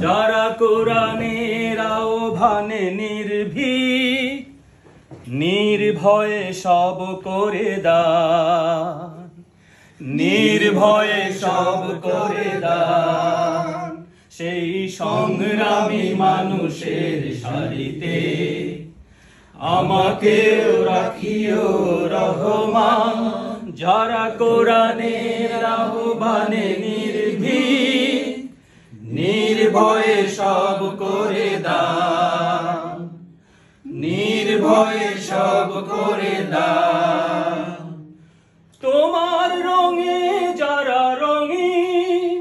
যারা কোরআনের আহ্বানে নির্ভীক, নির্ভয়ে সব করে দান, নির্ভয়ে সব করে দান। সেই সংগ্রামী মানুষের সারিতে আমাকেও রাখিও রহমান। যারা কোরআনের আহ্বানে নির্ভীক, নির্ভয়ে সব করে দান, নির্ভয়ে সব করে দান। তোমার রঙে যারা রঙিন,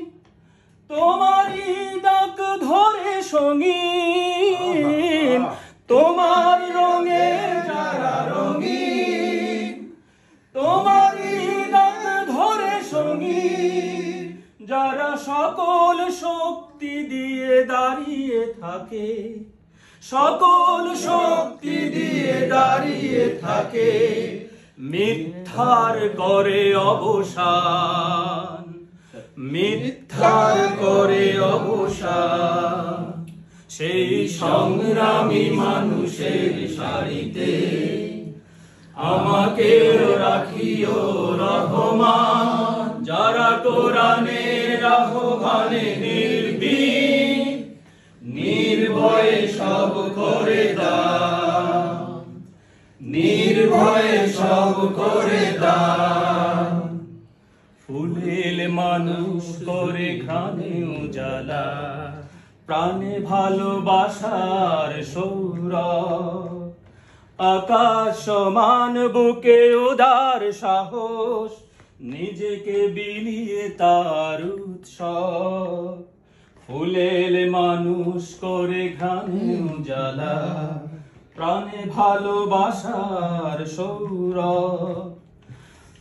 তোমারই ডাক ধরে সঙ্গীন। তোমার রঙে যারা রঙিন, তোমারই ডাক ধরে সঙ্গীন। যারা সকল শক্তি দিয়ে দাঁড়িয়ে থাকে, সকল শক্তি দিয়ে দাঁড়িয়ে থাকে, মিথ্যার করে অবসান, মিথ্যার করে অবসান। সেই সংগ্রামী মানুষের সারিতে আমাকেও রাখিও রহমান। যারা কোরআনের আহ্বানে নির্ভীক, নির্ভয়ে সব করে দান, নির্ভয়ে সব করে দান। ফুলেল মানুষ করে ঘ্রাণে উজালা, প্রাণে ভালোবাসার সৌরভ। আকাশ সমান বুকে উদার সাহস, নিজেকে বিলিয়ে তার উৎসব। ফুলেল মানুষ করে ঘ্রাণে উজালা, প্রাণে ভালোবাসার সৌরভ।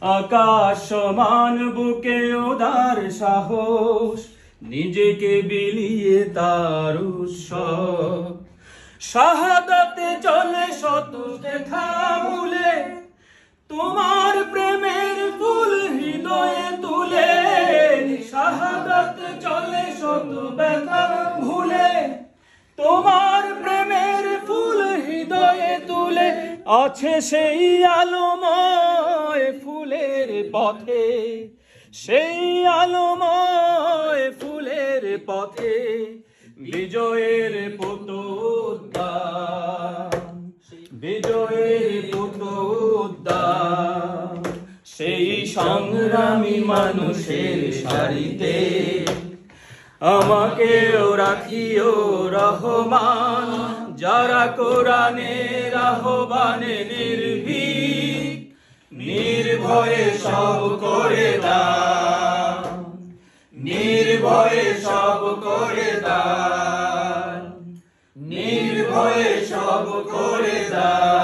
আকাশ সমান বুকে উদার সাহস, নিজেকে বিলিয়ে তার উৎসব। শাহাদাতে চলে শত ব্যথা ভুলে, তোমার প্রেমের ফুল হৃদয়ে তুলে। শাহাদাতে চলে শত ব্যথা ভুলে, তোমার প্রেমের ফুল হৃদয়ে তুলে। আছে সেই আলোময় ফুলের পথে, সেই আলোময় ফুলের পথে বিজয়ের পতোদ্যান, বিজয়ের পতোদ্যান। সেই সংগ্রামী মানুষের সারিতে আমাকেও রাখিও রহমান। যারা কোরআনের আহ্বানে নির্ভীক, নির্ভয়ে সব করে দান, নির্ভয়ে সব করে দান, নির্ভয়ে সব করে দান।